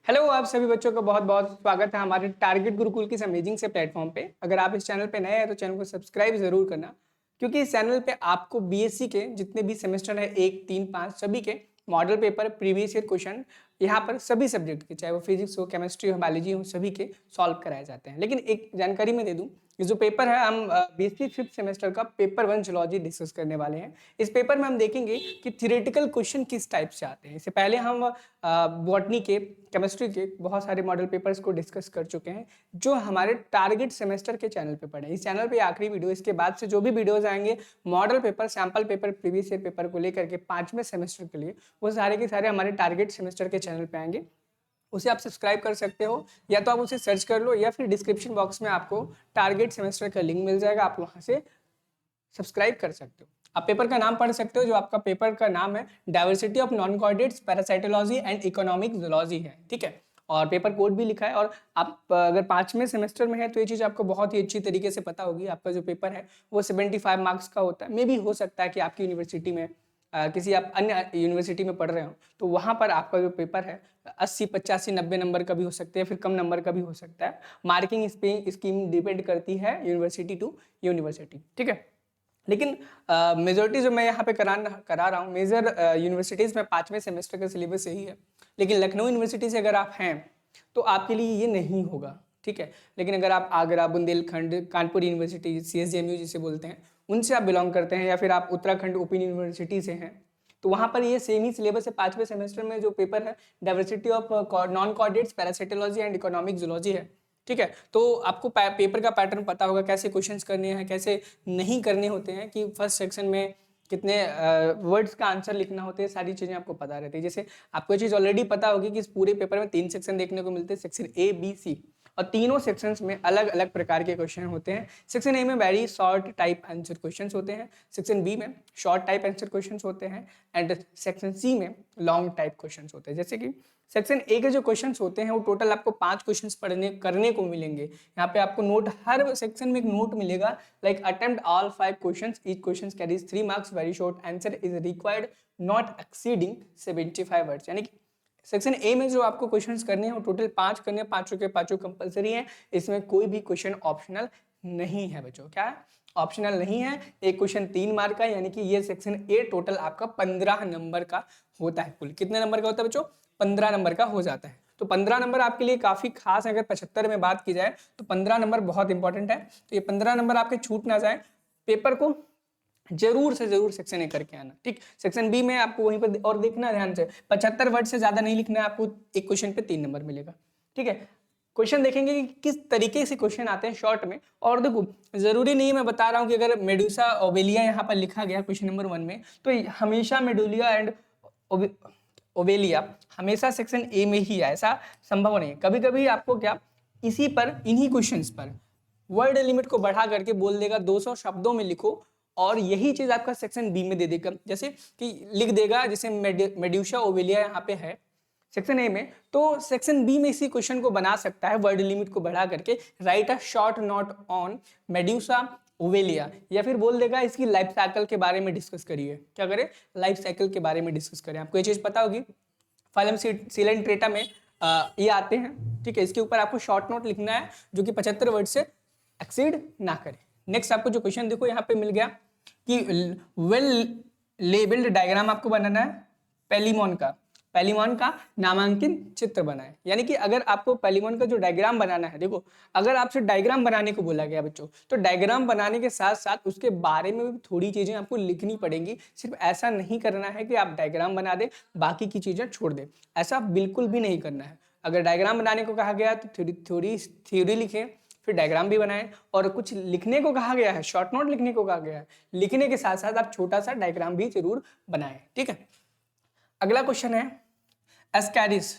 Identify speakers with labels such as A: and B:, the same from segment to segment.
A: Hello आप सभी बच्चों का बहुत बहुत स्वागत है हमारे टारगेट गुरुकुल की इस अमेजिंग से प्लेटफॉर्म पे। अगर आप इस चैनल पे नए हैं तो चैनल को सब्सक्राइब जरूर करना, क्योंकि इस चैनल पे आपको बीएससी के जितने भी सेमेस्टर है 1, 3, 5 सभी के model paper, previous year question यहाँ पर सभी सब्जेक्ट के, चाहे वो फिजिक्स हो, केमिस्ट्री हो, बायोलॉजी हो, सभी के सॉल्व कराए जाते हैं। लेकिन एक जानकारी मैं दे दूँ, ये जो पेपर है हम बीएससी 5th सेमेस्टर का पेपर 1 जूलॉजी डिस्कस करने वाले हैं। इस पेपर में हम देखेंगे कि थ्योरेटिकल क्वेश्चन किस टाइप से आते हैं। इससे पहले हम बॉटनी के, केमिस्ट्री के बहुत सारे मॉडल पेपर्स को डिस्कस कर चुके हैं जो हमारे टारगेट सेमेस्टर के चैनल पे पड़े। इस चैनल पे आखिरी वीडियो, इसके बाद से जो भी वीडियोस आएंगे model paper, sample paper, previous year paper को लेकर के 5वें सेमेस्टर के लिए, वो सारे के सारे हमारे टारगेट सेमेस्टर के चैनल पे आएंगे। उसे आप सब्सक्राइब कर सकते हो, या तो आप उसे सर्च कर लो, या फिर डिस्क्रिप्शन बॉक्स में आपको टारगेट सेमेस्टर का लिंक मिल जाएगा, आप वहां से सब्सक्राइब कर सकते हो। आप पेपर का नाम पढ़ सकते हो, जो आपका पेपर का नाम है diversity of non coordinates, parasitology and economic zoology है, ठीक है। और पेपर कोड भी लिखा है। और आप अगर 5वें सेमेस्टर में है तो ये चीज़ आपको बहुत ही अच्छी तरीके से पता होगी। आपका जो पेपर है वो 75 मार्क्स का होता है। मे भी हो सकता है कि आपकी यूनिवर्सिटी में किसी आप अन्य यूनिवर्सिटी में पढ़ रहे हो तो वहाँ पर आपका जो पेपर है 80, 85, 90 नंबर का भी हो सकता है, फिर कम नंबर का भी हो सकता है। मार्किंग स्कीम डिपेंड करती है यूनिवर्सिटी टू यूनिवर्सिटी, ठीक है। लेकिन मेजोरिटी जो मैं यहाँ पे करा रहा हूँ मेजर यूनिवर्सिटीज़ में 5वें सेमेस्टर का सिलेबस यही है। लेकिन लखनऊ यूनिवर्सिटी से अगर आप हैं तो आपके लिए ये नहीं होगा, ठीक है। लेकिन अगर आप आगरा, बुंदेलखंड, कानपुर यूनिवर्सिटी, CSJMU जिसे बोलते हैं, उनसे आप बिलोंग करते हैं, या फिर आप उत्तराखंड ओपन यूनिवर्सिटी से हैं, तो वहाँ पर ये सेम ही सिलेबस है। 5वें सेमेस्टर में जो पेपर है diversity of non coordinates, parasitology and economic zoology है, ठीक है। तो आपको पेपर का पैटर्न पता होगा, कैसे क्वेश्चंस करने हैं, कैसे नहीं करने होते हैं, कि फर्स्ट सेक्शन में कितने वर्ड्स का आंसर लिखना होते हैं, सारी चीज़ें आपको पता रहती है। जैसे आपको ये चीज़ ऑलरेडी पता होगी कि इस पूरे पेपर में 3 सेक्शन देखने को मिलते हैं, सेक्शन A, B, C, और तीनों सेक्शंस में अलग अलग प्रकार के क्वेश्चन होते हैं। सेक्शन ए में very short type answer questions होते हैं, सेक्शन बी में शॉर्ट टाइप आंसर क्वेश्चंस होते हैं, एंड सेक्शन सी में लॉन्ग टाइप क्वेश्चंस होते हैं। जैसे कि सेक्शन ए के जो क्वेश्चंस होते हैं वो टोटल आपको 5 क्वेश्चंस पढ़ने करने को मिलेंगे। यहाँ पे आपको नोट, हर सेक्शन में एक नोट मिलेगा, like attempt all 5 questions, each question carries 3 marks, very short answer is required, not exceeding 75 words. यानी कि सेक्शन ए में जो आपको क्वेश्चंस करने हैं वो टोटल 5 करने हैं, पांचों के पांचों कंपलसरी हैं। इसमें कोई भी क्वेश्चन ऑप्शनल नहीं है बच्चों। क्या है? ऑप्शनल नहीं है। एक क्वेश्चन 3 मार्क का, यानी कि ये सेक्शन ए टोटल आपका 15 नंबर का होता है। कुल कितने नंबर का होता है बच्चों? 15 नंबर का हो जाता है। तो 15 नंबर आपके लिए काफी खास है। अगर 75 में बात की जाए तो 15 नंबर बहुत इंपॉर्टेंट है। तो ये 15 नंबर आपके छूट ना जाए। पेपर को जरूर से जरूर सेक्शन ए करके आना, ठीक। सेक्शन बी में आपको वहीं पर और देखना ध्यान से, 75 वर्ड से ज्यादा नहीं लिखना है आपको। एक क्वेश्चन पे 3 नंबर मिलेगा, ठीक है। क्वेश्चन देखेंगे कि किस तरीके से क्वेश्चन आते हैं शॉर्ट में। और देखो, जरूरी नहीं है, मैं बता रहा हूँ कि अगर मेडुसा ओवेलिया यहाँ पर लिखा गया क्वेश्चन नंबर 1 में, तो हमेशा मेडुलिया एंड ओवेलिया हमेशा सेक्शन ए में ही है, ऐसा संभव नहीं है। कभी कभी आपको क्या, इसी पर, इन्हीं क्वेश्चंस पर वर्ड लिमिट को बढ़ा करके बोल देगा 200 शब्दों में लिखो, और यही चीज आपका सेक्शन बी में दे देगा। जैसे कि लिख देगा, जैसे मेड्यूसा ओवेलिया यहाँ पे है सेक्शन ए में, तो सेक्शन बी में इसी क्वेश्चन को बना सकता है वर्ड लिमिट को बढ़ा करके, write a short note on मेड्यूसा ओवेलिया, या फिर बोल देगा इसकी लाइफ साइकिल के बारे में डिस्कस करिए। क्या करें? लाइफ साइकिल के बारे में डिस्कस करें। आपको ये चीज पता होगी, फाइलम सिलेंट्रेटा में ये आते हैं, ठीक है। इसके ऊपर आपको शॉर्ट नोट लिखना है जो कि 75 वर्ड से एक्सीड ना करे। नेक्स्ट आपको जो क्वेश्चन देखो यहाँ पे मिल गया कि वेल लेबल्ड डायग्राम आपको बनाना है पेलिमोन का नामांकित चित्र बनाए। यानी कि अगर आपको पेलिमोन का जो डायग्राम बनाना है, देखो अगर आपसे डायग्राम बनाने को बोला गया बच्चों, तो डायग्राम बनाने के साथ साथ उसके बारे में भी थोड़ी चीजें आपको लिखनी पड़ेंगी। सिर्फ ऐसा नहीं करना है कि आप डायग्राम बना दे बाकी की चीजें छोड़ दे, ऐसा बिल्कुल भी नहीं करना है। अगर डायग्राम बनाने को कहा गया तो थ्योरी लिखें, फिर डायग्राम भी बनाएं। और कुछ लिखने को कहा गया है, शॉर्ट नोट लिखने को कहा गया है, लिखने के साथ साथ आप छोटा सा डायग्राम भी जरूर बनाएं, ठीक है। अगला क्वेश्चन है एस्कैरिस।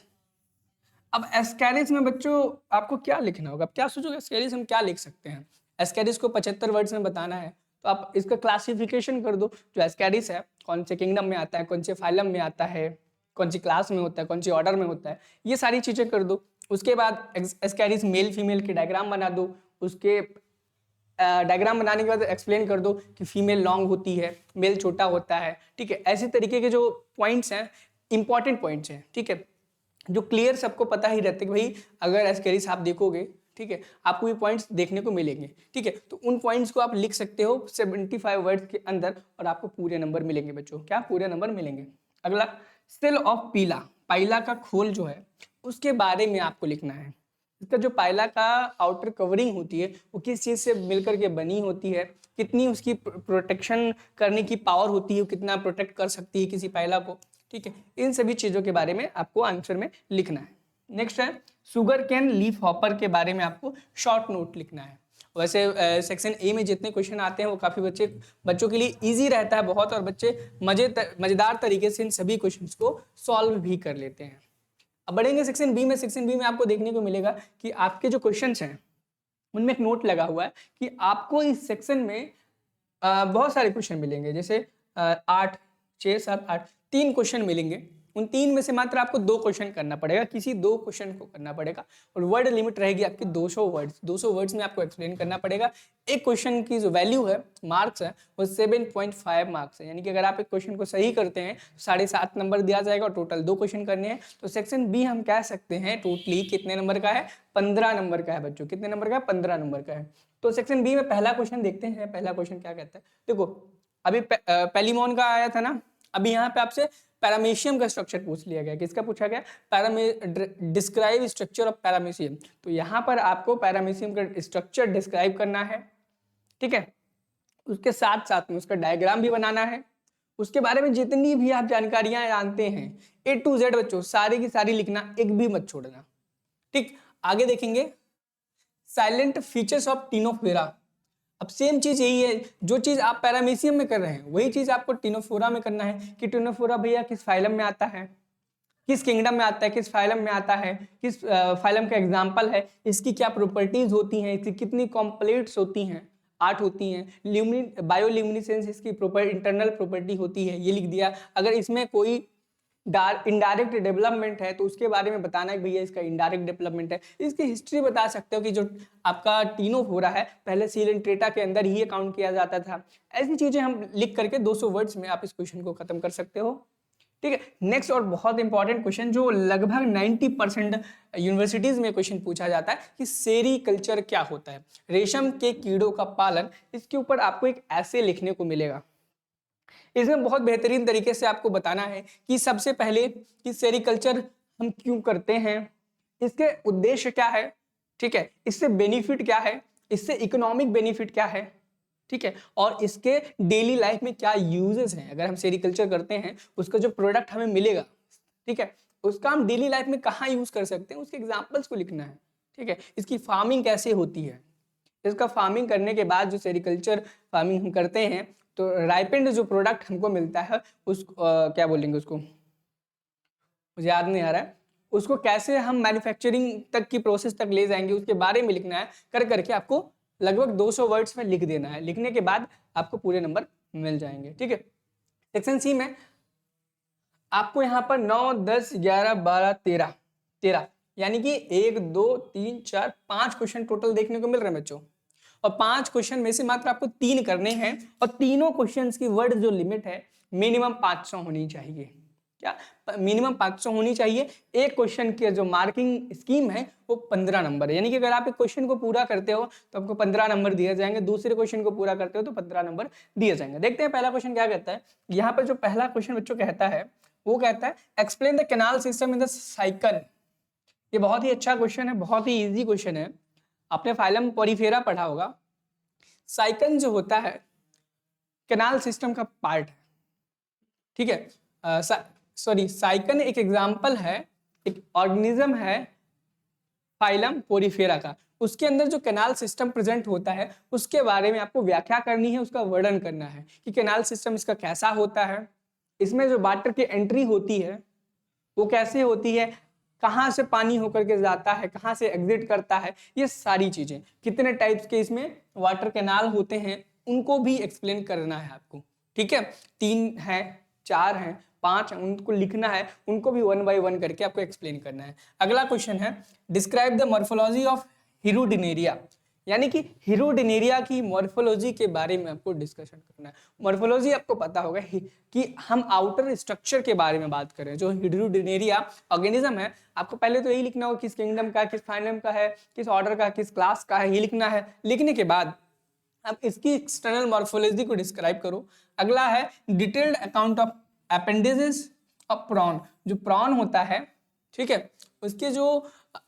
A: अब एस्कैरिस में बच्चों आपको क्या लिखना होगा? आप क्या सोचोगे एस्कैरिस हम क्या लिख सकते हैं? एस्कैरिस को 75 वर्ड्स में बताना है, तो आप इसका क्लासिफिकेशन कर दो। जो एस्कैरिस है कौन से किंगडम में आता है, कौन से फाइलम में आता है, कौन सी क्लास में होता है, कौन सी ऑर्डर में होता है, ये सारी चीजें कर दो। उसके बाद एस्कैरिस मेल फीमेल के डायग्राम बना दो। उसके डायग्राम बनाने के बाद एक्सप्लेन कर दो कि फीमेल लॉन्ग होती है, मेल छोटा होता है, ठीक है। ऐसे तरीके के जो पॉइंट्स हैं, इंपॉर्टेंट पॉइंट्स हैं, ठीक है। जो क्लियर सबको पता ही रहता है कि भाई अगर एस्केरिस आप देखोगे, ठीक है, आपको ये पॉइंट्स देखने को मिलेंगे, ठीक है, तो उन पॉइंट्स को आप लिख सकते हो 75 वर्ड्स के अंदर और आपको पूरे नंबर मिलेंगे बच्चों। क्या पूरे नंबर मिलेंगे। अगला, सेल ऑफ पीला, पाइला का खोल जो है उसके बारे में आपको लिखना है। इसका जो पाइला का आउटर कवरिंग होती है वो किस चीज से मिलकर के बनी होती है, कितनी उसकी प्रोटेक्शन करने की पावर होती है, कितना प्रोटेक्ट कर सकती है किसी पाइला को, ठीक है, इन सभी चीजों के बारे में आपको आंसर में लिखना है। नेक्स्ट है सुगर कैन लीफ हॉपर के बारे में आपको शॉर्ट नोट लिखना है। वैसे सेक्शन ए में जितने क्वेश्चन आते हैं वो काफी बच्चों के लिए इजी रहता है बहुत, और बच्चे मजेदार तरीके से इन सभी क्वेश्चंस को सॉल्व भी कर लेते हैं। अब बढ़ेंगे सेक्शन बी में। सेक्शन बी में आपको देखने को मिलेगा कि आपके जो क्वेश्चंस हैं उनमें एक नोट लगा हुआ है कि आपको इस सेक्शन में बहुत सारे क्वेश्चन मिलेंगे, जैसे 8, 6, 7, 8 3 क्वेश्चन मिलेंगे। उन 3 में से मात्र आपको 2 क्वेश्चन करना पड़ेगा, किसी 2 क्वेश्चन को करना पड़ेगा, और वर्ड लिमिट रहेगी आपकी 200 वर्ड्स। 200 वर्ड्स में आपको एक्सप्लेन करना पड़ेगा। एक क्वेश्चन की जो वैल्यू है, मार्क्स है, वो 7.5 मार्क्स है, यानी कि अगर आप एक क्वेश्चन को सही करते हैं तो 7.5 नंबर दिया जाएगा, और टोटल 2 क्वेश्चन करने हैं। तो सेक्शन बी हम कह सकते हैं टोटली कितने नंबर का है, 15 नंबर का है बच्चों। कितने नंबर का है, 15 नंबर का है। तो सेक्शन बी में पहला क्वेश्चन देखते हैं। पहला क्वेश्चन क्या कहता है, देखो अभी पेलिमोन का आया था ना, अभी यहाँ पे आपसे पैरामीशियम का स्ट्रक्चर पूछ लिया गया। किसका पूछा गया, डिस्क्राइब स्ट्रक्चर ऑफ पैरामीशियम। तो यहाँ पर आपको पैरामीशियम का स्ट्रक्चर डिस्क्राइब करना है, ठीक है, उसके साथ साथ में उसका डायग्राम भी बनाना है। उसके बारे में जितनी भी आप जानकारियां जानते हैं A to Z बच्चों सारी की सारी लिखना, एक भी मत छोड़ना, ठीक। आगे देखेंगे साइलेंट फीचर्स ऑफ टिनोफेरा। अब सेम चीज यही है, जो चीज आप पैरामीशियम में कर रहे हैं वही चीज आपको टिनोफोरा में करना है कि टिनोफोरा भैया किस फाइलम में आता है, किस किंगडम में आता है, किस फाइलम में आता है, किस फाइलम का एग्जाम्पल है, इसकी क्या प्रॉपर्टीज होती हैं, इसकी कितनी कॉम्प्लेट्स होती हैं, 8 होती हैं। बायोल्यूमिनेसेंस इसकी इंटरनल प्रॉपर्टी होती है, ये लिख दिया। अगर इसमें कोई इनडायरेक्ट डेवलपमेंट है तो उसके बारे में बताना है भैया इसका इनडायरेक्ट डेवलपमेंट है। इसकी हिस्ट्री बता सकते हो कि जो आपका टीनो हो रहा है पहले सीलेंट्रेटा के अंदर ही अकाउंट किया जाता था। ऐसी चीजें हम लिख करके 200 वर्ड्स में आप इस क्वेश्चन को खत्म कर सकते हो, ठीक है। नेक्स्ट और बहुत इंपॉर्टेंट क्वेश्चन जो लगभग 90% यूनिवर्सिटीज में क्वेश्चन पूछा जाता है कि सेरीकल्चर क्या होता है, रेशम के कीड़ों का पालन। इसके ऊपर आपको एक ऐसे लिखने को मिलेगा। इसमें बहुत बेहतरीन तरीके से आपको बताना है कि सबसे पहले कि सेरीकल्चर हम क्यों करते हैं, इसके उद्देश्य क्या है, ठीक है, इससे बेनिफिट क्या है, इससे इकोनॉमिक बेनिफिट क्या है, ठीक है, और इसके डेली लाइफ में क्या यूजेस हैं। अगर हम सेरीकल्चर करते हैं उसका जो प्रोडक्ट हमें मिलेगा, ठीक है, उसका हम डेली लाइफ में कहाँ यूज कर सकते हैं, उसके एग्जाम्पल्स को लिखना है, ठीक है। इसकी फार्मिंग कैसे होती है, इसका फार्मिंग करने के बाद जो सेरीकल्चर फार्मिंग हम करते हैं तो राइपेंड जो प्रोडक्ट हमको मिलता है उस क्या बोलेंगे उसको, मुझे याद नहीं आ रहा है, उसको कैसे हम मैन्युफैक्चरिंग तक की प्रोसेस तक ले जाएंगे उसके बारे में लिखना है। कर करके आपको लगभग 200 वर्ड्स में लिख देना है। लिखने के बाद आपको पूरे नंबर मिल जाएंगे, ठीक है। सेक्शन सी में आपको यहाँ पर 9, 10, 11, 12, 13 यानी कि 1, 2, 3, 4, 5 क्वेश्चन टोटल देखने को मिल रहे हैं बच्चों, और 5 क्वेश्चन में से मात्र आपको 3 करने हैं, और तीनों क्वेश्चंस की वर्ड जो लिमिट है मिनिमम 500 होनी चाहिए। क्या मिनिमम 500 होनी चाहिए। एक क्वेश्चन की जो मार्किंग स्कीम है वो 15 नंबर है, यानी कि अगर आप एक क्वेश्चन को पूरा करते हो तो आपको 15 नंबर दिए जाएंगे, दूसरे क्वेश्चन को पूरा करते हो तो 15 नंबर दिए जाएंगे। देखते हैं पहला क्वेश्चन क्या कहता है। यहाँ पर जो पहला क्वेश्चन बच्चों कहता है वो कहता है explain the canal system in the cycle. ये बहुत ही अच्छा क्वेश्चन है, बहुत ही इजी क्वेश्चन है। आपने फाइलम पोरिफेरा पढ़ा होगा। साइकन जो होता है कैनाल सिस्टम का पार्ट है, ठीक है। साइकन एक एग्जाम्पल है, एक ऑर्गेनिज्म है फाइलम पोरिफेरा का। उसके अंदर जो कैनाल सिस्टम प्रेजेंट होता है उसके बारे में आपको व्याख्या करनी है, उसका वर्णन करना है कि कैनाल सिस्टम इसका कैसा होता है, इसमें जो वाटर की एंट्री होती है वो कैसे होती है, कहाँ से पानी होकर के जाता है, कहाँ से एग्जिट करता है, ये सारी चीजें, कितने टाइप्स के इसमें वाटर कैनाल होते हैं उनको भी एक्सप्लेन करना है आपको, ठीक है। 3 हैं, 4 हैं, 5 हैं, उनको लिखना है, उनको भी 1 बाय 1 करके आपको एक्सप्लेन करना है। अगला क्वेश्चन है describe the morphology of Hirudinaria. यानी कि हीरोडिनेरिया की मॉर्फोलॉजी के बारे में आपको डिस्कशन करना है। मॉर्फोलॉजी आपको पता होगा कि हम आउटर स्ट्रक्चर के बारे में बात कर रहे हैं। जो हीरोडिनेरिया ऑर्गेनिज्म है, आपको पहले तो यही लिखना होगा किस किंगडम का, किस फाइलम का है, किस ऑर्डर का, किस क्लास का है, ये लिखना है। लिखने के बाद अब इसकी एक्सटर्नल मॉर्फोलॉजी को डिस्क्राइब करो। अगला है detailed account of appendages of prawn. जो प्रॉन होता है, ठीक है, उसके जो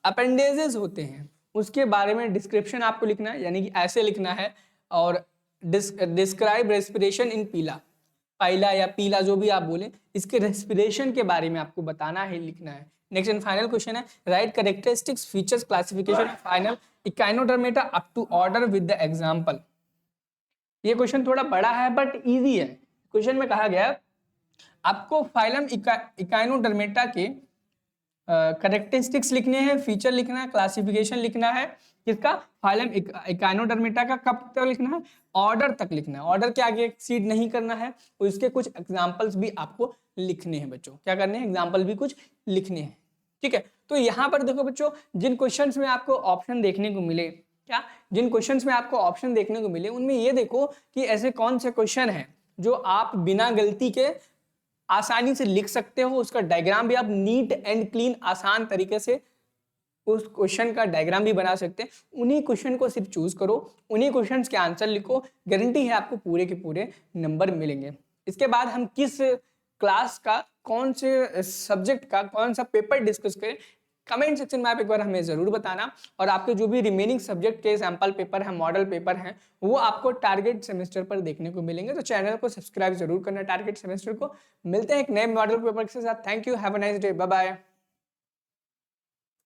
A: अपेंडेजेस होते हैं उसके बारे में डिस्क्रिप्शन आपको लिखना है, यानी कि ऐसे लिखना है। और डिस्क्राइब रेस्पिरेशन इन पीला, पाइला या पीला जो भी आप बोले, इसके रेस्पिरेशन के बारे में आपको बताना है, लिखना है। नेक्स्ट एंड फाइनल क्वेश्चन है right characteristics features classification final echinodermata up to order with the example. ये क्वेश्चन थोड़ा बड़ा है बट इजी है। क्वेश्चन में कहा गया आपको फाइलम इकाइनोडर्मेटा के कैरेक्टरिस्टिक्स लिखने हैं, फीचर लिखना है, क्लासिफिकेशन लिखना है। किसका? फाइलम इकाइनोडर्मेटा का। कब तक लिखना है? ऑर्डर तक लिखना है। ऑर्डर के आगे एक्सीड नहीं करना है। और इसके कुछ एग्जांपल्स भी आपको लिखने हैं बच्चों। क्या करने हैं? एग्जांपल भी कुछ लिखने हैं, ठीक है। तो यहाँ पर देखो बच्चों, जिन क्वेश्चंस में आपको ऑप्शन देखने को मिले, क्या जिन क्वेश्चंस में आपको ऑप्शन देखने को मिले, उनमें ये देखो कि ऐसे कौन से क्वेश्चन हैं जो आप बिना गलती के आसानी से लिख सकते हो। उसका डायग्राम भी आप नीट एंड क्लीन आसान तरीके से उस क्वेश्चन का डायग्राम भी बना सकते हैं। उन्हीं क्वेश्चन को सिर्फ चूज करो, उन्हीं क्वेश्चंस के आंसर लिखो, गारंटी है आपको पूरे के पूरे नंबर मिलेंगे। इसके बाद हम किस क्लास का, कौन से सब्जेक्ट का कौन सा पेपर डिस्कस करें, कमेंट सेक्शन में आप एक बार हमें जरूर बताना। और आपके जो भी रिमेनिंग सब्जेक्ट के सैंपल पेपर हैं, मॉडल पेपर हैं, वो आपको टारगेट सेमेस्टर पर देखने को मिलेंगे। तो चैनल को सब्सक्राइब जरूर करना टारगेट सेमेस्टर को। मिलते हैं एक नए मॉडल पेपर के साथ। Thank you, have a nice day, bye bye.